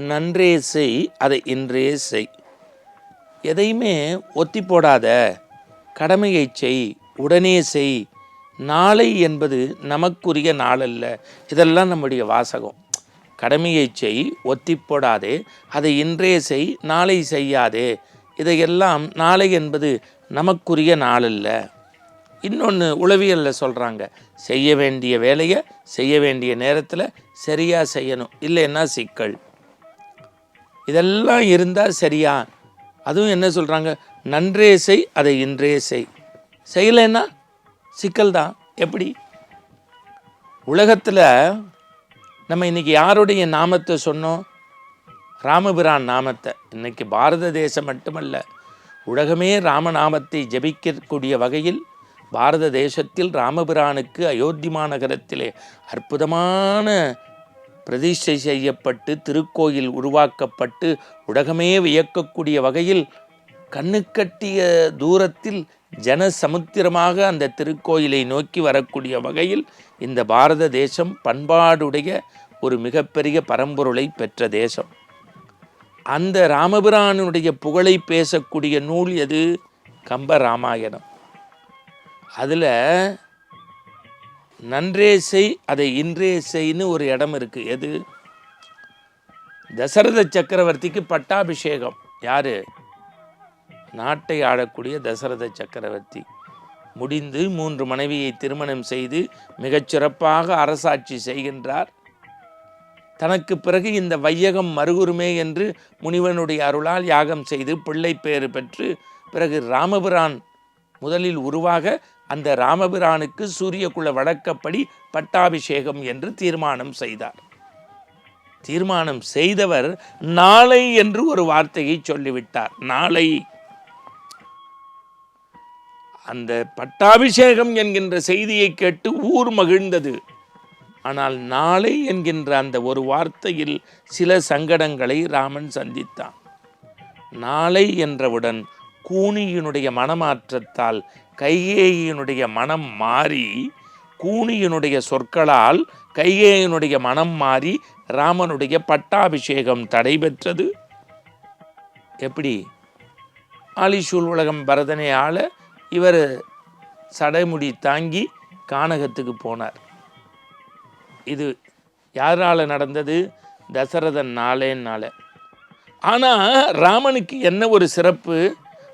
நன்றே செய் அதை இன்றே செய். எதையுமே ஒத்தி போடாத, கடமையை செய், உடனே செய். நாளை என்பது நமக்குரிய நாளல்ல. இதெல்லாம் நம்முடைய வாசகம். கடமையை செய், ஒத்தி போடாதே, அதை இன்றே செய், நாளை செய்யாதே. இதையெல்லாம் நாளை என்பது நமக்குரிய நாளல்ல. இன்னொன்று உளவியலில் சொல்கிறாங்க, செய்ய வேண்டிய வேலையை செய்ய வேண்டிய நேரத்தில் சரியாக செய்யணும், இல்லைன்னா சிக்கல். இதெல்லாம் இருந்தால் சரியா? அதுவும் என்ன சொல்கிறாங்க, நன்றே செய் அதை இன்றே செய். செய்யலைன்னா சிக்கல் தான். எப்படி? உலகத்தில் நம்ம இன்றைக்கி யாருடைய நாமத்தை சொன்னோம்? ராமபிரான் நாமத்தை. இன்றைக்கி பாரத தேசம் மட்டுமல்ல, உலகமே ராமநாமத்தை ஜபிக்கக்கூடிய வகையில் பாரத தேசத்தில் ராமபிரானுக்கு அயோத்தி மாநகரத்திலே அற்புதமான பிரதிஷ்டை செய்யப்பட்டு திருக்கோயில் உருவாக்கப்பட்டு உலகமே வியக்கக்கூடிய வகையில் கண்ணுக்கட்டிய தூரத்தில் ஜனசமுத்திரமாக அந்த திருக்கோயிலை நோக்கி வரக்கூடிய வகையில் இந்த பாரத தேசம் பண்பாடுடைய ஒரு மிகப்பெரிய பரம்பொருளை பெற்ற தேசம். அந்த ராமபிரானுடைய புகழை பேசக்கூடிய நூல் எது? கம்ப ராமாயணம். அதில் நன்றே செய் அதை இன்றே செய்ன்னு ஒரு இடம் இருக்குது. எது? தசரத சக்கரவர்த்திக்கு பட்டாபிஷேகம். யார்? நாட்டை ஆளக்கூடிய தசரத சக்கரவர்த்தி முடிந்து 3 மனைவியை திருமணம் செய்து மிகச்சிறப்பாக அரசாட்சி செய்கின்றார். தனக்கு பிறகு இந்த வையகம் மறுகுருமே என்று முனிவனுடைய அருளால் யாகம் செய்து பிள்ளை பேறு பெற்று பிறகு ராமபிரான் முதலில் உருவாக அந்த ராமபிரானுக்கு சூரியகுல வழக்கப்படி பட்டாபிஷேகம் என்று தீர்மானம் செய்தார். தீர்மானம் செய்தவர் நாளை என்று ஒரு வார்த்தையை சொல்லிவிட்டார். நாளை. அந்த பட்டாபிஷேகம் என்கின்ற செய்தியை கேட்டு ஊர் மகிழ்ந்தது. ஆனால் நாளை என்கின்ற அந்த ஒரு வார்த்தையில் சில சங்கடங்களை ராமன் சந்தித்தான். நாளை என்றவுடன் கூனியினுடைய மனமாற்றத்தால் கைகேயினுடைய மனம் மாறி, கூனியினுடைய சொற்களால் கைகேயினுடைய மனம் மாறி ராமனுடைய பட்டாபிஷேகம் தடைபெற்றது. எப்படி? ஆலிசூல் உலகம் பரதனை ஆள இவர் சடைமுடி தாங்கி கானகத்துக்கு போனார். இது யாரால் நடந்தது? தசரதன் நாளேன்னால. ஆனால் ராமனுக்கு என்ன ஒரு சிறப்பு?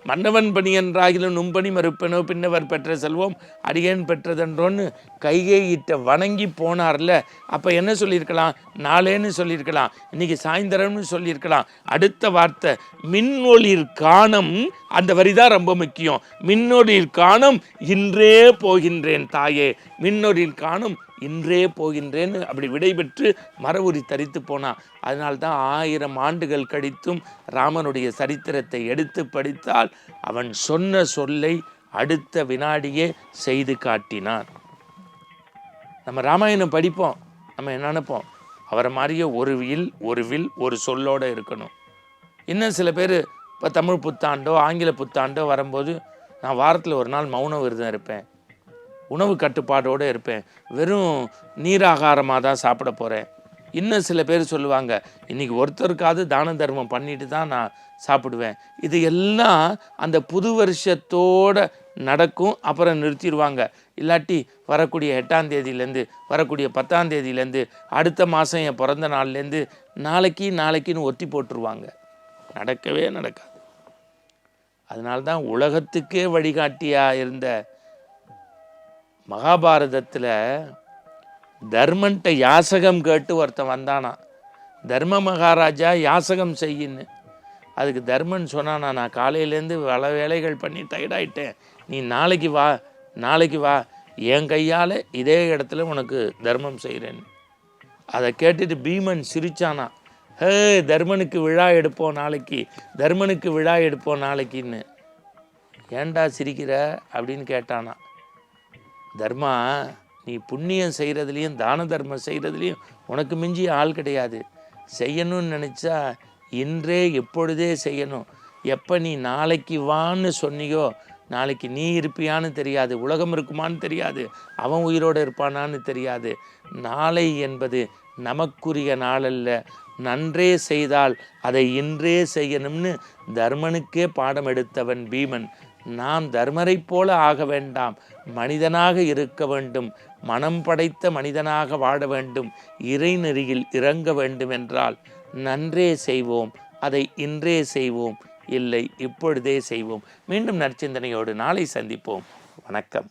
மன்னவன் பணி என்றாகிலும் நும்பணி மறுப்பெனோ பின்னவர் பெற்ற செல்வம் அடியேன் பெற்றதென்றோன்னு கைகேயிட்ட வணங்கி போனார்ல. அப்போ என்ன சொல்லியிருக்கலாம்? நாளேன்னு சொல்லியிருக்கலாம், இன்றைக்கி சாயந்தரம்னு சொல்லியிருக்கலாம். அடுத்த வார்த்தை மின்னொளிர் காணம். அந்த வரி தான் ரொம்ப முக்கியம். மின்னொளிர் காணம் இன்றே போகின்றேன் தாயே, மின்னொளிர் காணம் இன்றே போகின்றேன்னு அப்படி விடைபெற்று மரவுரி தரித்து போனான். அதனால்தான் 1000 ஆண்டுகள் கழித்தும் ராமனுடைய சரித்திரத்தை எடுத்து படித்தால் அவன் சொன்ன சொல்லை அடுத்த வினாடியே செய்து காட்டினான். நம்ம ராமாயணம் படிப்போம், நம்ம என்ன நினைப்போம்? அவரை மாதிரியே ஒரு வில் ஒரு சொல்லோடு இருக்கணும். இன்னும் சில பேர் இப்போ தமிழ் புத்தாண்டோ ஆங்கில புத்தாண்டோ வரும்போது நான் வாரத்தில் ஒரு நாள் மௌன விரதம் இருப்பேன், உணவு கட்டுப்பாடோடு இருப்பேன், வெறும் நீராகாரமாக தான் சாப்பிட போகிறேன். இன்னும் சில பேர் சொல்லுவாங்க, இன்றைக்கி ஒருத்தருக்காவது தான தர்மம் பண்ணிட்டு தான் நான் சாப்பிடுவேன். இது எல்லாம் அந்த புது வருஷத்தோடு நடக்கும். அப்புறம் நிறுத்திடுவாங்க. இல்லாட்டி வரக்கூடிய 8ஆம் தேதியிலேருந்து வரக்கூடிய 10ஆம் தேதியிலேருந்து அடுத்த மாதம் என் பிறந்த நாள்லேருந்து நாளைக்குன்னு ஒத்தி போட்டுருவாங்க. நடக்கவே நடக்காது. அதனால்தான் உலகத்துக்கே வழிகாட்டியாக இருந்த மகாபாரதத்தில் தர்மன்ட்ட யாசகம் கேட்டு ஒருத்தன் வந்தானா. தர்ம மகாராஜா யாசகம் செய்யின்னு. அதுக்கு தர்மன் சொன்னானா, நான் காலையிலேருந்து பல வேலைகள் பண்ணி டயர்டாயிட்டேன், நீ நாளைக்கு வா என் கையால் இதே இடத்துல உனக்கு தர்மம் செய்கிறேன்னு. அதை கேட்டுட்டு பீமன் சிரிச்சானா, ஹே தர்மனுக்கு விழா எடுப்போம் நாளைக்குன்னு. ஏன்டா சிரிக்கிற அப்படின்னு கேட்டானா. தர்மா, நீ புண்ணியம் செய்கிறதுலையும் தான தர்மம் செய்கிறதுலையும் உனக்கு மிஞ்சி ஆள் கிடையாது. செய்யணும்னு நினச்சா இன்றே எப்பொழுதே செய்யணும். எப்போ நீ நாளைக்கு வான்னு சொன்னியோ, நாளைக்கு நீ இருப்பியான்னு தெரியாது, உலகம் இருக்குமான்னு தெரியாது, அவன் உயிரோடு இருப்பானான்னு தெரியாது. நாளை என்பது நமக்குரிய நாளல்ல, நன்றே செய்தால் அதை இன்றே செய்யணும்னு தர்மனுக்கே பாடம் எடுத்தவன் பீமன். நாம் தர்மரைப் போல ஆக வேண்டாம், மனிதனாக இருக்க வேண்டும், மனம் படைத்த மனிதனாக வாழ வேண்டும், இறைநெறியில் இறங்க வேண்டும் என்றால் நன்றே செய்வோம், அதை இன்றே செய்வோம், இல்லை இப்பொழுதே செய்வோம். மீண்டும் நற்சிந்தனையோடு நாளை சந்திப்போம். வணக்கம்.